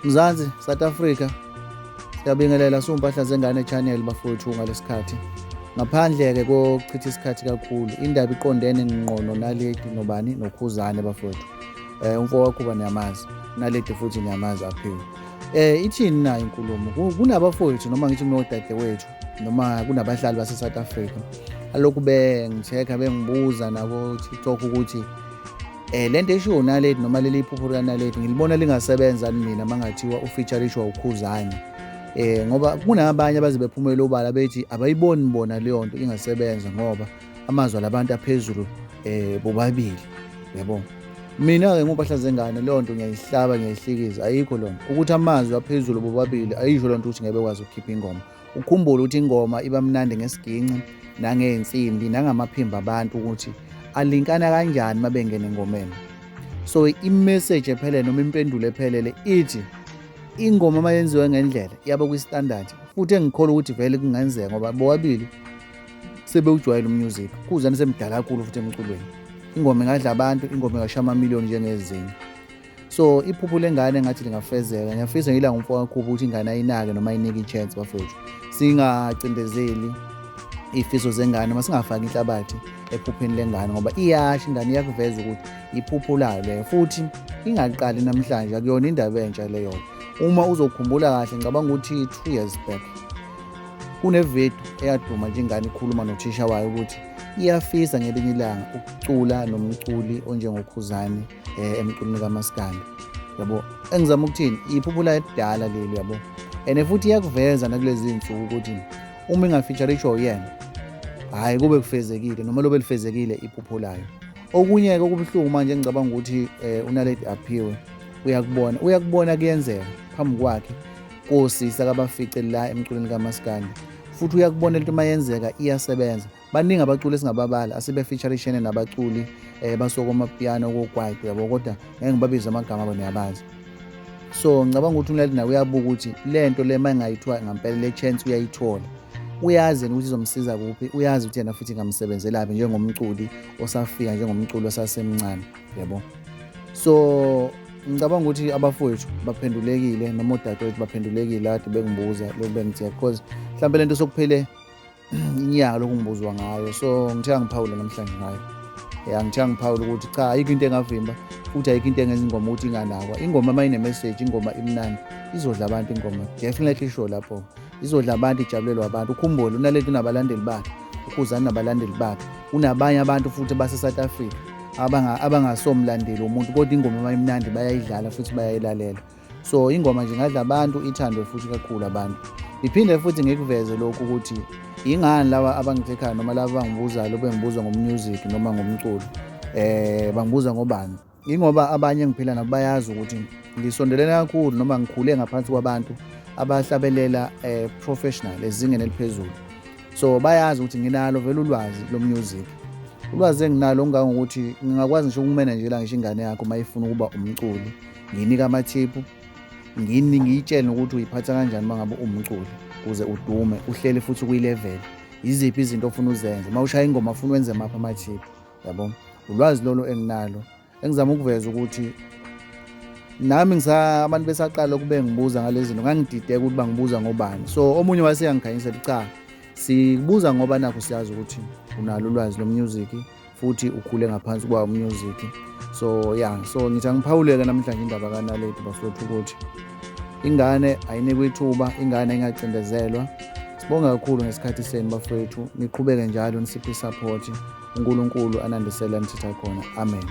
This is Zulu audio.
Mzansi, South Africa, siyabingelela Sumpahla Zengane channel bafowethu ngalesikhathi. Ngaphandle-ke kokuchitha isikhathi kakhulu, indaba iqondene ngqono naledi nobani noKhuzani bafowethu. Umfowakho uba niyamazi, naledi futhi niyamazi aphiwe. Ithini na inkulumo? Kunabafowethu noma ngithi kunodadewethu noma kunabahlali base-South Africa alokhu bengithekha bengibuza nabo TikTok ukuthi lento eshiwo naledi noma leli iphupho likanaledi ngilibona lingasebenza mina mangathiwa ufeature-ishwa uKhuzani. Ngoba kunabanye abaze bephumela obala bethi abayiboni bona leyo nto ingasebenza ngoba amazwi alabantu aphezulu bobabili, yabo. Mina-ke ngoMpahla Zengane leyo nto ngiyayihlaba ngiyayihlikiza, ayikho lona. Ukuthi amazwi aphezulu bobabili ayisho loo nto ukuthi ngeke bekwazi ukukhipha ingoma. Ukhumbule ukuthi ingoma iba mnandi ngesiginci nangey'nsimbi nangamaphimbo abantu ukuthi alinkana kanjani mabengena engomeni. So i-message ephelele noma impendulo ephelele ithi ingoma mayenziwe ngendlela yaba kwi-standard futhi engikholwa ukuthi vele kungenzeka ngoba bobabili sebewujwayele umusic. Khuzani semdala kakhulu futhi emculweni. Ingoma ingadla abantu, ingoma ingashaya amamiliyoni njengezinye. So iphupho lengane engathi lingafezeka. Ngiyafisa ngila ngumfowakho ukuthi ingane ayinake noma ayinike i-chance bafowethu. Singacindezeli ifiso zengane masingafaki inhlabathi ephupheni lengane ngoba iyasho ingane iyakuveza ukuthi iphupho layo leyo futhi ingaqali namhlanje, akuyona indaba entsha leyo. Uma uzokhumbula kahle ngicabanga ukuthi 2 years back kunevideo eyaduma nje ingane ikhuluma nothisha wayo ukuthi iyafisa ngelinye ilanga ukucula nomculi onjengoKhuzani emculweni kaMaskandi, yabo. Engizama ukuthini iphupho layo edala leli, yabo. And futhi iyakuveza nakulezi zinsuku ukuthi uma ingafeature-ishwa uyena hhayi kube kufezekile noma lobe lifezekile iphupho layo. Okunye-ke okubuhlungu manje engicabanga ukuthi uNaledi aphiwe uyakubona kuyenzeka phambi kwakhe kosisa kabafice la emculweni kaMaskandi, futhi uyakubona lento mayenzeka iyasebenza. Baningi abaculi esingababala asebefeature-ishene nabaculi basokomapiyano kokwaito, yabo, kodwa ngeke ngibabize amagama abo niyabazi. So ngicabanga ukuthi uNaledi naye uyabuka ukuthi lento le mayengayithiwa ngampela le chance uyayithola, uyazi ukuthi izomsiza kuphi, uyazi ukuthi yena futhi ingamsebenzelaphi njengomculi osafika, njengomculi osasemncane, yabo. So ngicabanga ukuthi abafowethu baphendulekile noma odadewethu baphendulekile kade bengibuza lokhu bengithe because mhlawumbe lento sokuphele inyanga lokungibuzwa ngayo. So ngithe ngiphawule namhlanje ngayo. Ngithe ngiphawule ukuthi cha, ayikho into engavimba futhi ayikho into engenza ingoma ukuthi inganakwa. Ingoma mayine message, ingoma imnandi, izodla abantu ingoma, definitely sure lapho. Izodla abantu, ijabulelwa abantu. Ukhumbule uNaledi unabalandeli bakhe, uKhuzani unabalandeli bakhe, unabanye abantu futhi base-South Africa abangasomlandeli umuntu, kodwa ingoma mayimnandi bayayidlala futhi bayayilalela. So ingoma nje ingadla abantu, ithandwe futhi kakhulu abantu. Ngiphinde futhi ngikuveze lokhu ukuthi ingani laba abangithekhayo noma laba abangibuzayo bengibuza ngommusic noma ngomculo bangibuza ngobani. Ingoba abanye engiphila nabo bayazi ukuthi ngisondelene kakhulu noma ngikhule ngaphansi kwabantu abahlabelela professional ezingeni eliphezulu. So bayazi ukuthi nginalo vele ulwazi lomusic. Ulwazi enginalo ngangokuthi ngingakwazi ngisho ukumanagela ngisho ingane yakho mayifuna ukuba umculi, nginika amathiphu, ngiyitshele ukuthi uyiphatha kanjani mangabe umculi ukuze udume, uhlele futhi kuyi-level. Yiziphi izinto ofuna uzenze mawushaya ingoma, ufuna wenze maphi amathiphu, yabo. Ulwazi lolo enginalo engizama ukuveza ukuthi nami abantu besaqala ukube ngibuza ngalezi zinto ngangidideka ukuthi bangibuza ngobani. So omunye waseyangikhanyisela cha, sikubuza ngoba nakho siyazi ukuthi unalo ulwazi lomusic futhi ukhule ngaphansi kwawo umusic. So so ngithi angiphawuleke namhlanje indaba kaNaledi bafowethu ukuthi ingane ayinikwe ithuba, ingane ingacindezelwa. Sibonga kakhulu ngesikhathi senu bafowethu, niqhubeke njalo nisiphe i-support. uNkulunkulu anandisele nithitha khona, amen.